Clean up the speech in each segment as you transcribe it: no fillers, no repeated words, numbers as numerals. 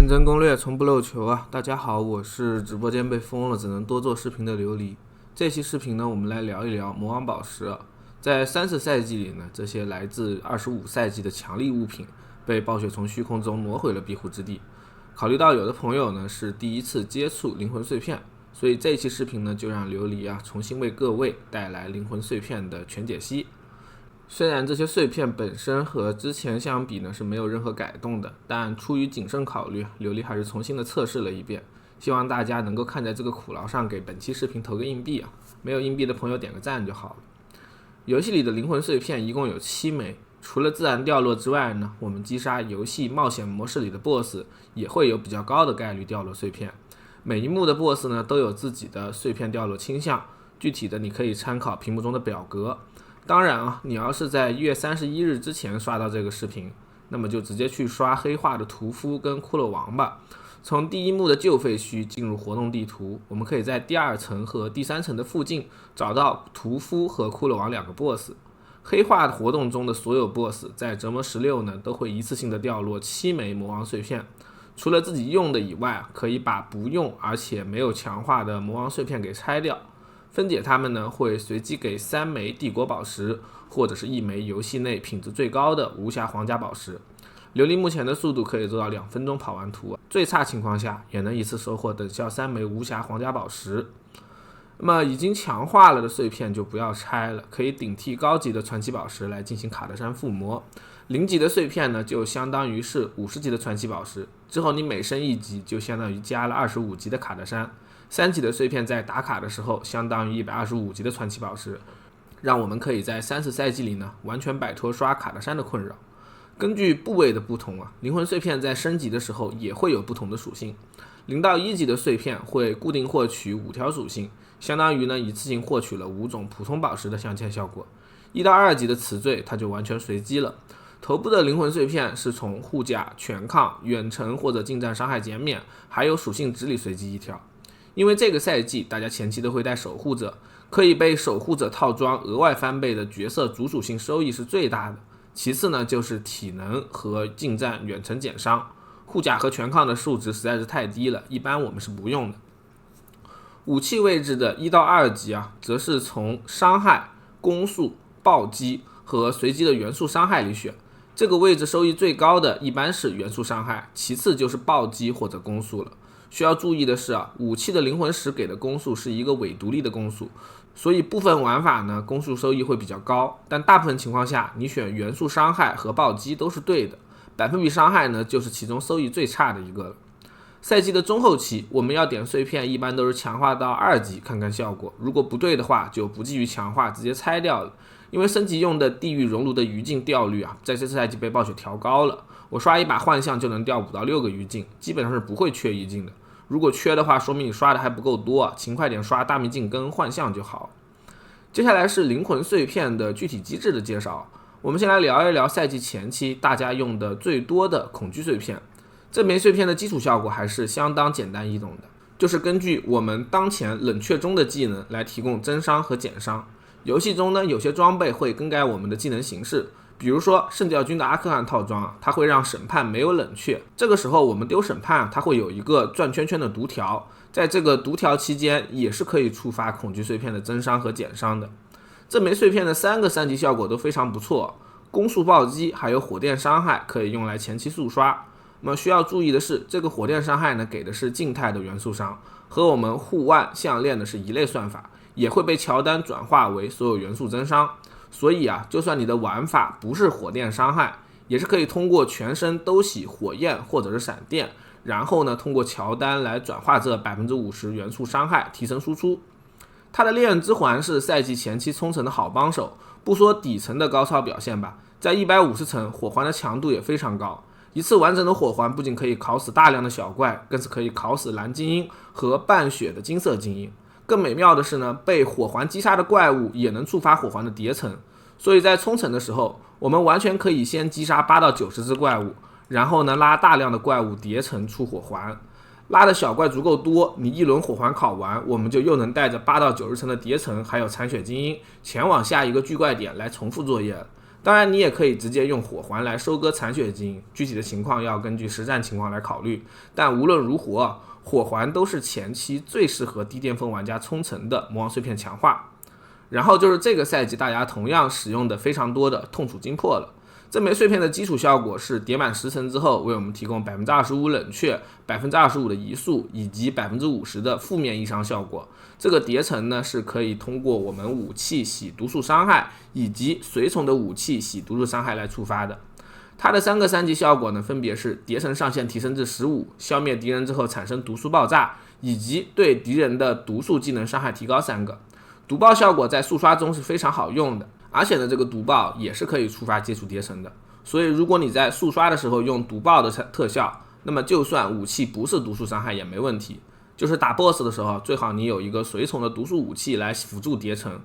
认真攻略从不漏球啊！大家好，我是直播间被封了只能多做视频的琉璃。这期视频呢，我们来聊一聊魔王宝石。在30赛季里呢，这些来自25赛季的强力物品被暴雪从虚空中挪回了庇护之地。考虑到有的朋友呢是第一次接触灵魂碎片，所以这期视频呢就让琉璃重新为各位带来灵魂碎片的全解析。虽然这些碎片本身和之前相比呢是没有任何改动的，但出于谨慎考虑，琉璃还是重新的测试了一遍。希望大家能够看在这个苦劳上给本期视频投个硬币没有硬币的朋友点个赞就好了。游戏里的灵魂碎片一共有7枚，除了自然掉落之外呢，我们击杀游戏冒险模式里的 BOSS 也会有比较高的概率掉落碎片。每一幕的 BOSS 呢都有自己的碎片掉落倾向，具体的你可以参考屏幕中的表格。当然你要是在1月31日之前刷到这个视频，那么就直接去刷黑化的屠夫跟骷髅王吧。从第一幕的旧废墟进入活动地图，我们可以在第2层和第3层的附近找到屠夫和骷髅王2个 BOSS。黑化活动中的所有 BOSS 在折磨16呢都会一次性的掉落7枚魔王碎片，除了自己用的以外，可以把不用而且没有强化的魔王碎片给拆掉。分解它们呢，会随机给3枚帝国宝石，或者是1枚游戏内品质最高的无瑕皇家宝石。琉璃目前的速度可以做到2分钟跑完图，最差情况下也能一次收获等效3枚无瑕皇家宝石。那么已经强化了的碎片就不要拆了，可以顶替高级的传奇宝石来进行卡德山附魔。0级的碎片呢，就相当于是50级的传奇宝石，之后你每升1级就相当于加了25级的卡德山。3级的碎片在打卡的时候相当于125级的传奇宝石，让我们可以在30赛季里呢完全摆脱刷卡德山的困扰。根据部位的不同灵魂碎片在升级的时候也会有不同的属性。0到1级的碎片会固定获取5条属性，相当于呢一次性获取了5种普通宝石的镶嵌效果。1到2级的词缀它就完全随机了。头部的灵魂碎片是从护甲、全抗、远程或者近战伤害减免，还有属性值里随机1条。因为这个赛季大家前期都会带守护者，可以被守护者套装额外翻倍的角色主属性收益是最大的。其次呢就是体能和近战远程减伤，护甲和全抗的数值实在是太低了，一般我们是不用的。武器位置的1到2级则是从伤害、攻速、暴击和随机的元素伤害里选。这个位置收益最高的一般是元素伤害，其次就是暴击或者攻速了。需要注意的是武器的灵魂石给的攻速是一个伪独立的攻速，所以部分玩法呢攻速收益会比较高，但大部分情况下你选元素伤害和暴击都是对的，百分比伤害呢就是其中收益最差的一个了。赛季的中后期我们要点碎片一般都是强化到2级看看效果，如果不对的话就不继续强化，直接拆掉了。因为升级用的地狱熔炉的余烬掉率在这次赛季被暴雪调高了，我刷一把幻象就能掉5到6个余烬，基本上是不会缺余烬的。如果缺的话，说明你刷的还不够多，勤快点刷大秘境跟幻象就好。接下来是灵魂碎片的具体机制的介绍。我们先来聊一聊赛季前期大家用的最多的恐惧碎片。这枚碎片的基础效果还是相当简单易懂的，就是根据我们当前冷却中的技能来提供增伤和减伤。游戏中呢，有些装备会更改我们的技能形式，比如说圣教军的阿克汗套装它会让审判没有冷却，这个时候我们丢审判它会有一个转圈圈的读条，在这个读条期间也是可以触发恐惧碎片的增伤和减伤的。这枚碎片的3个3级效果都非常不错，攻速暴击还有火电伤害可以用来前期速刷。那么需要注意的是，这个火电伤害呢给的是静态的元素伤，和我们护腕项链的是一类算法，也会被乔丹转化为所有元素增伤。所以就算你的玩法不是火电伤害，也是可以通过全身都洗火焰或者是闪电，然后呢通过乔丹来转化这 50% 元素伤害提升输出。他的烈焰之环是赛季前期冲层的好帮手，不说底层的高超表现吧，在150层火环的强度也非常高，一次完整的火环不仅可以烤死大量的小怪，更是可以烤死蓝精英和半血的金色精英。更美妙的是呢，被火环击杀的怪物也能触发火环的叠层，所以在冲层的时候，我们完全可以先击杀8到90只怪物，然后呢拉大量的怪物叠层出火环，拉的小怪足够多，你一轮火环烤完，我们就又能带着8到90层的叠层还有残血精英前往下一个聚怪点来重复作业了。当然你也可以直接用火环来收割残血基因，具体的情况要根据实战情况来考虑。但无论如何，火环都是前期最适合低巅峰玩家冲层的魔王碎片强化。然后就是这个赛季大家同样使用的非常多的痛楚惊魄了。这枚碎片的基础效果是叠满10层之后为我们提供 25% 冷却、25% 的移速以及 50% 的负面异伤效果。这个叠层呢是可以通过我们武器洗毒素伤害以及随从的武器洗毒素伤害来触发的。它的3个3级效果呢分别是叠层上限提升至15，消灭敌人之后产生毒素爆炸，以及对敌人的毒素技能伤害提高3个。毒爆效果在速刷中是非常好用的，而且呢这个毒爆也是可以触发接触叠层的，所以如果你在速刷的时候用毒爆的特效，那么就算武器不是毒素伤害也没问题。就是打 BOSS 的时候，最好你有一个随从的毒素武器来辅助叠层。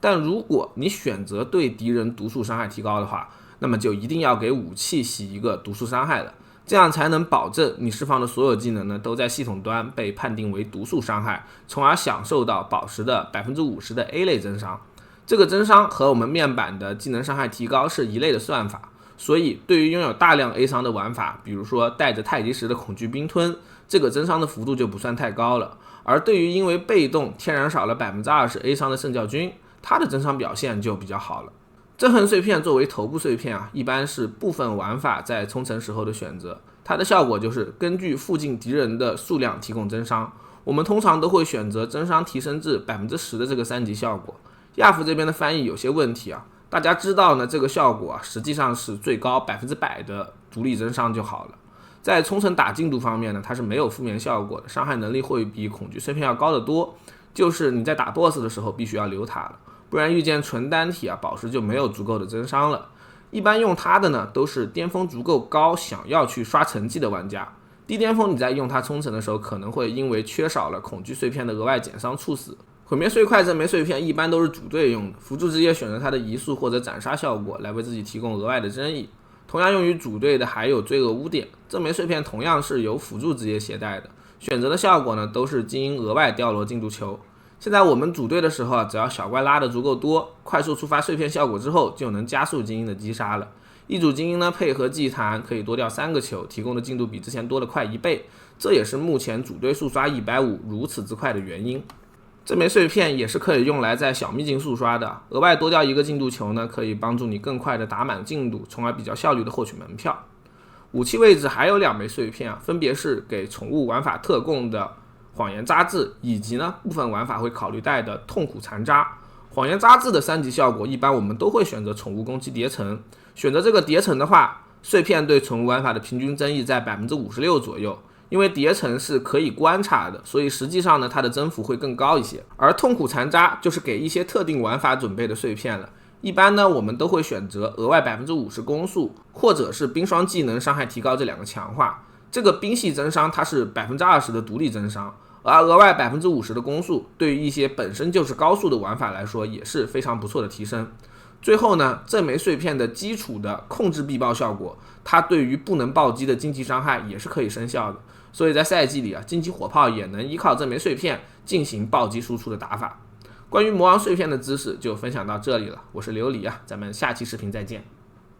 但如果你选择对敌人毒素伤害提高的话，那么就一定要给武器洗一个毒素伤害了，这样才能保证你释放的所有技能呢都在系统端被判定为毒素伤害，从而享受到宝石的 50% 的 A 类增伤。这个增伤和我们面板的技能伤害提高是一类的算法，所以对于拥有大量 A 伤的玩法，比如说带着太极石的恐惧冰吞，这个增伤的幅度就不算太高了。而对于因为被动天然少了 20% A 伤的圣教军，它的增伤表现就比较好了。憎恨碎片作为头部碎片一般是部分玩法在冲层时候的选择，它的效果就是根据附近敌人的数量提供增伤。我们通常都会选择增伤提升至 10% 的这个3级效果。亚服这边的翻译有些问题大家知道呢，这个效果实际上是最高 100% 的独立增伤就好了。在冲层打进度方面呢，它是没有负面效果的，伤害能力会比恐惧碎片要高得多，就是你在打 BOSS 的时候必须要留塔了，不然遇见纯单体宝石就没有足够的增伤了。一般用它的呢都是巅峰足够高想要去刷成绩的玩家，低巅峰你在用它冲层的时候可能会因为缺少了恐惧碎片的额外减伤猝死。毁灭碎块这枚碎片一般都是主队用的，辅助职业选择它的移速或者斩杀效果来为自己提供额外的争议。同样用于主队的还有罪恶污点，这枚碎片同样是由辅助职业携带的，选择的效果呢都是精英额外掉落进度球。现在我们组队的时候只要小怪拉的足够多，快速触发碎片效果之后就能加速精英的击杀了。一组精英呢配合祭坛可以多掉3个球，提供的进度比之前多了快1倍，这也是目前组队速刷150如此之快的原因。这枚碎片也是可以用来在小秘境速刷的，额外多掉1个进度球呢，可以帮助你更快的打满进度，从而比较效率的获取门票。武器位置还有2枚碎片分别是给宠物玩法特供的谎言扎字，以及呢部分玩法会考虑带的痛苦残渣。谎言扎字的3级效果一般我们都会选择宠物攻击叠层，选择这个叠层的话，碎片对宠物玩法的平均增益在 56% 左右。因为叠层是可以观察的，所以实际上呢它的增幅会更高一些。而痛苦残渣就是给一些特定玩法准备的碎片了，一般呢我们都会选择额外 50% 攻速或者是冰霜技能伤害提高这2个强化。这个冰系增伤它是 20% 的独立增伤，而额外 50% 的攻速对于一些本身就是高速的玩法来说也是非常不错的提升。最后呢，这枚碎片的基础的控制必爆效果，它对于不能暴击的荆棘伤害也是可以生效的，所以在赛季里荆棘火炮也能依靠这枚碎片进行暴击输出的打法。关于魔王碎片的知识就分享到这里了，我是琉璃咱们下期视频再见。